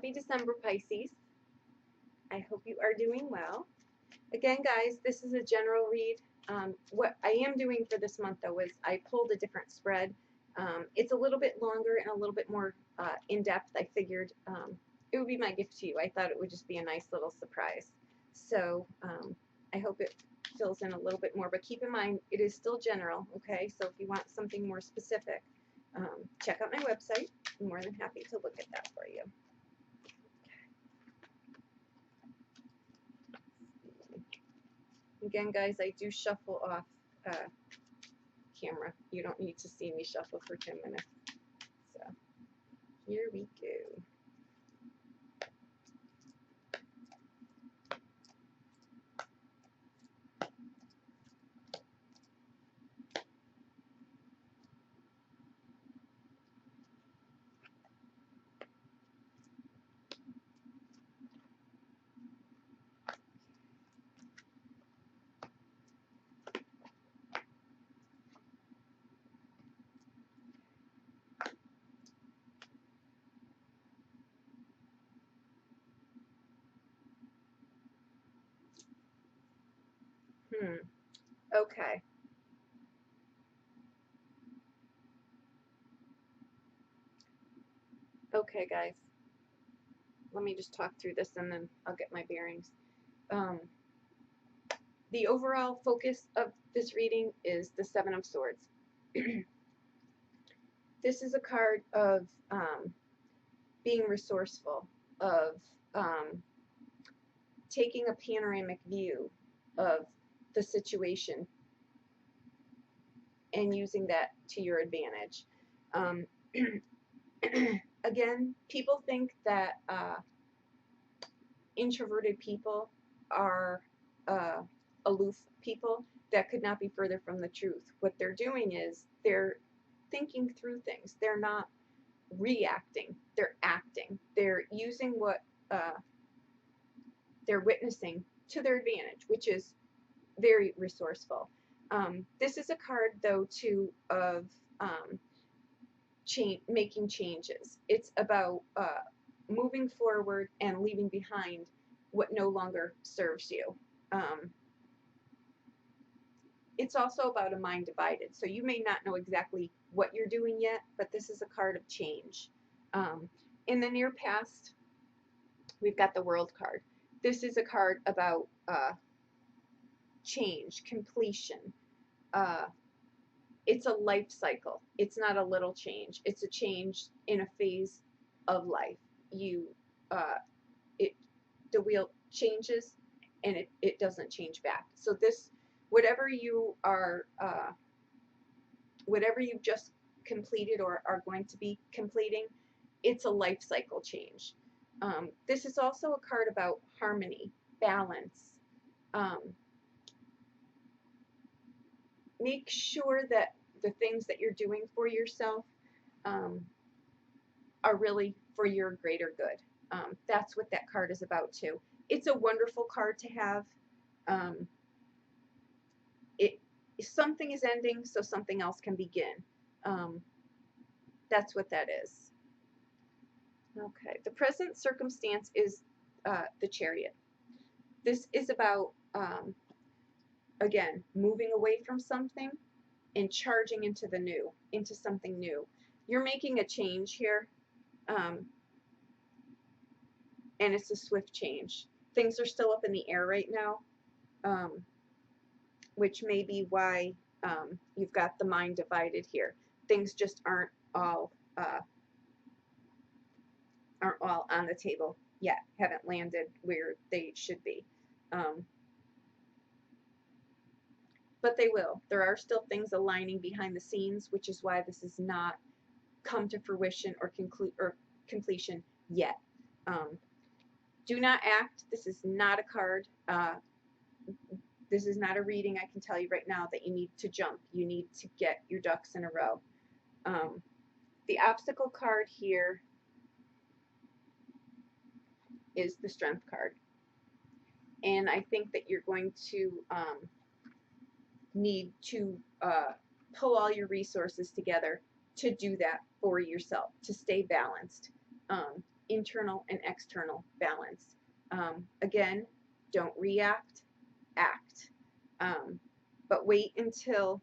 Happy December, Pisces. I hope you are doing well. Again, guys, this is a general read. What I am doing for this month, though, is I pulled a different spread. It's a little bit longer and a little bit more in-depth. I figured it would be my gift to you. I thought it would just be a nice little surprise. So I hope it fills in a little bit more. But keep in mind, it is still general, okay? So if you want something more specific, check out my website. I'm more than happy to look at that for you. Again, guys, I do shuffle off camera. You don't need to see me shuffle for 10 minutes. So, here we go. Okay. Okay, guys. Let me just talk through this and then I'll get my bearings. The overall focus of this reading is the Seven of Swords. This is a card of being resourceful, of taking a panoramic view of the situation and using that to your advantage. Again, people think that introverted people are aloof people. That could not be further from the truth. What they're doing is they're thinking through things. They're not reacting. They're acting. They're using what they're witnessing to their advantage, which is very resourceful. This is a card, though, too, of making changes. It's about moving forward and leaving behind what no longer serves you. It's also about a mind divided. So you may not know exactly what you're doing yet, but this is a card of change. In the near past, we've got the World card. This is a card about change, completion. It's a life cycle. It's not a little change. It's a change in a phase of life. The wheel changes and it doesn't change back. So this, whatever you are, whatever you've just completed or are going to be completing, it's a life cycle change. This is also a card about harmony, balance. Make sure that the things that you're doing for yourself are really for your greater good. That's what that card is about too. It's a wonderful card to have. Something is ending, so something else can begin. That's what that is. Okay, the present circumstance is the Chariot. This is about, again, moving away from something and charging into the new, into something new. You're making a change here, and it's a swift change. Things are still up in the air right now, which may be why you've got the mind divided here. Things just aren't all on the table yet, haven't landed where they should be. But they will. There are still things aligning behind the scenes, which is why this has not come to fruition or completion yet. Do not act. This is not a card. This is not a reading. I can tell you right now that you need to jump. You need to get your ducks in a row. The obstacle card here is the Strength card. And I think that you're going to need to pull all your resources together to do that for yourself, to stay balanced. internal and external balance. Again, don't react, act. But wait until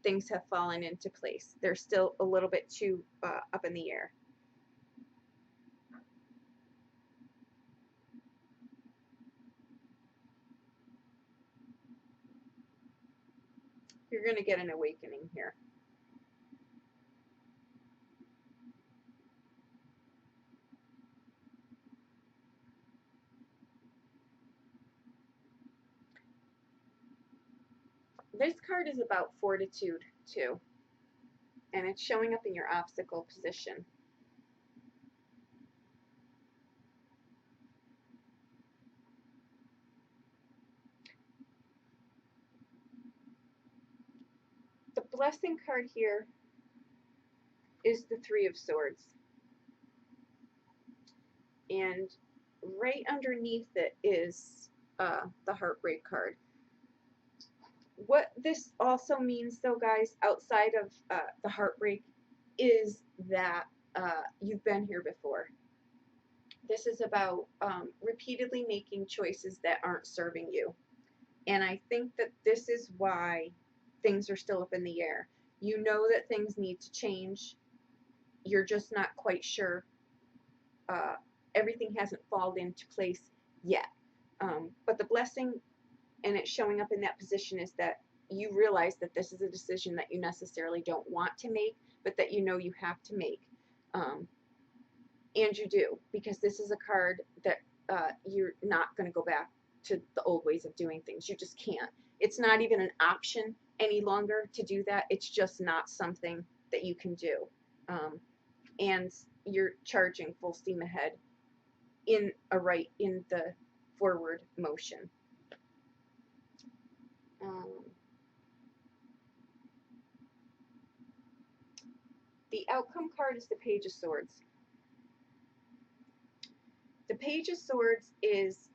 things have fallen into place. They're still a little bit too up in the air. You're going to get an awakening here. This card is about fortitude too, and it's showing up in your obstacle position. The blessing card here is the Three of Swords, and right underneath it is the Heartbreak card. What this also means, though, guys, outside of the heartbreak, is that you've been here before. This is about repeatedly making choices that aren't serving you. And I think that this is why things are still up in the air. You know that things need to change. You're just not quite sure. Everything hasn't fallen into place yet. But the blessing, and it's showing up in that position, is that you realize that this is a decision that you necessarily don't want to make, but that you know you have to make. And you do, because this is a card that you're not going to go back to the old ways of doing things. You just can't. It's not even an option any longer to do that. It's just not something that you can do. And you're charging full steam ahead in the forward motion. The outcome card is the Page of Swords. The Page of Swords is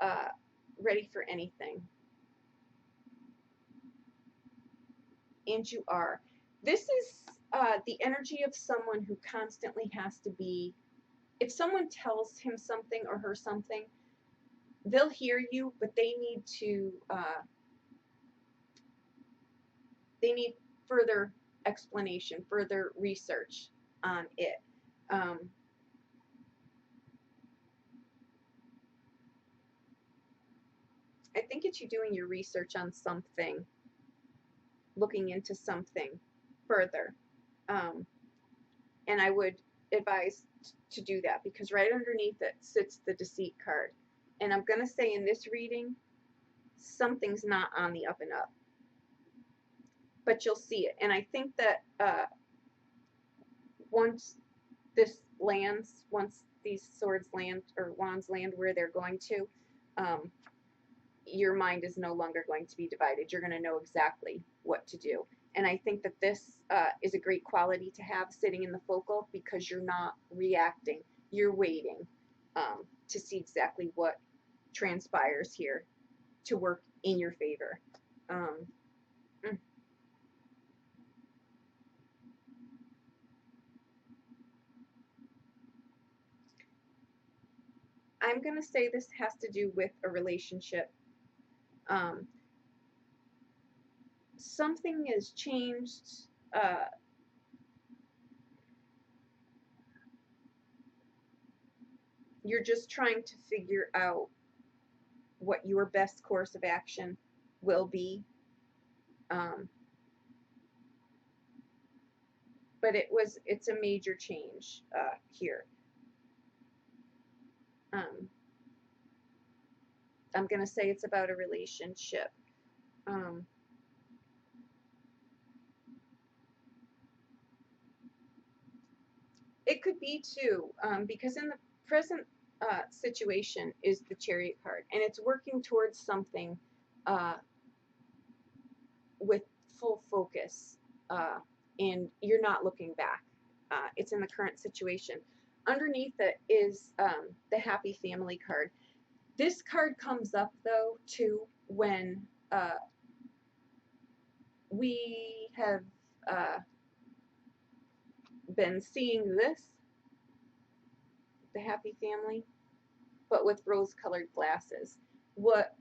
ready for anything. And you are. This is the energy of someone who constantly has to be, if someone tells him something or her something, they'll hear you, but they need further explanation, further research on it. I think it's you doing your research on something, looking into something further. And I would advise to do that, because right underneath it sits the Deceit card. And I'm going to say in this reading, something's not on the up and up. But you'll see it. And I think that once this lands, once these swords land, or wands land where they're going to, your mind is no longer going to be divided. You're going to know exactly what to do. And I think that this is a great quality to have sitting in the focal, because you're not reacting. You're waiting to see exactly what transpires here to work in your favor. I'm going to say this has to do with a relationship. Something has changed. You're just trying to figure out what your best course of action will be. But it's a major change here. I'm going to say it's about a relationship. It could be too, because in the present situation is the Chariot card, and it's working towards something with full focus, and you're not looking back. It's in the current situation. Underneath it is the Happy Family card. This card comes up, though, too, when we have been seeing this the happy family, but with rose-colored glasses. What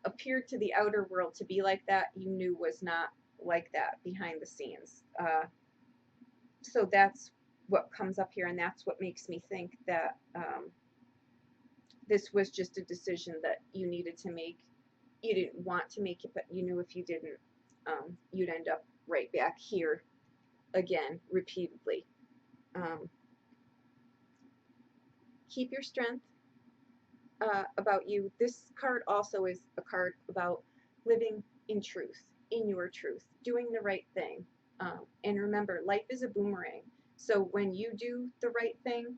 appeared to the outer world to be like that, you knew was not like that behind the scenes. So that's what comes up here, and that's what makes me think that this was just a decision that you needed to make. You didn't want to make it, but you knew if you didn't, you'd end up right back here again, repeatedly. Keep your strength about you. This card also is a card about living in truth, in your truth, doing the right thing. And remember, life is a boomerang. So when you do the right thing,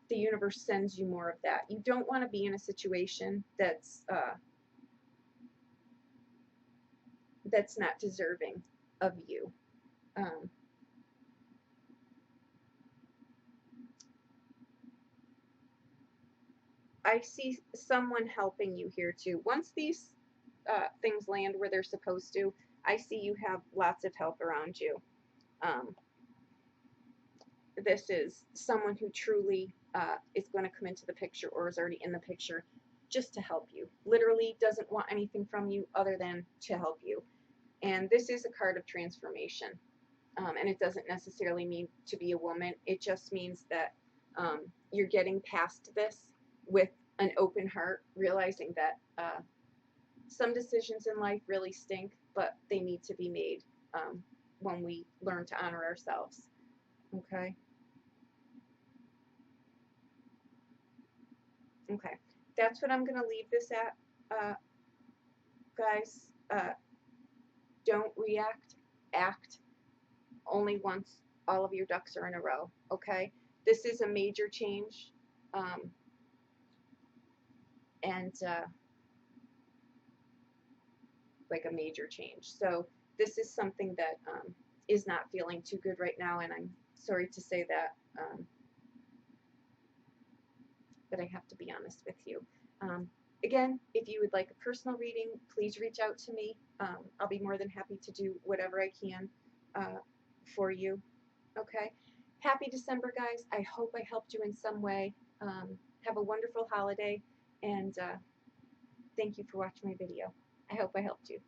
the universe sends you more of that. You don't want to be in a situation that's not deserving of you. I see someone helping you here too. Once these things land where they're supposed to, I see you have lots of help around you. This is someone who truly is going to come into the picture or is already in the picture just to help you. Literally doesn't want anything from you other than to help you. And this is a card of transformation. And it doesn't necessarily mean to be a woman. It just means that you're getting past this with an open heart, realizing that some decisions in life really stink, but they need to be made when we learn to honor ourselves. Okay? Okay. That's what I'm going to leave this at, guys. Don't react, act only once all of your ducks are in a row. Okay? This is a major change. And like a major change. So this is something that is not feeling too good right now, and I'm sorry to say that, but I have to be honest with you. Again, if you would like a personal reading, please reach out to me. I'll be more than happy to do whatever I can for you. Okay? Happy December, guys. I hope I helped you in some way. Have a wonderful holiday, and thank you for watching my video. I hope I helped you.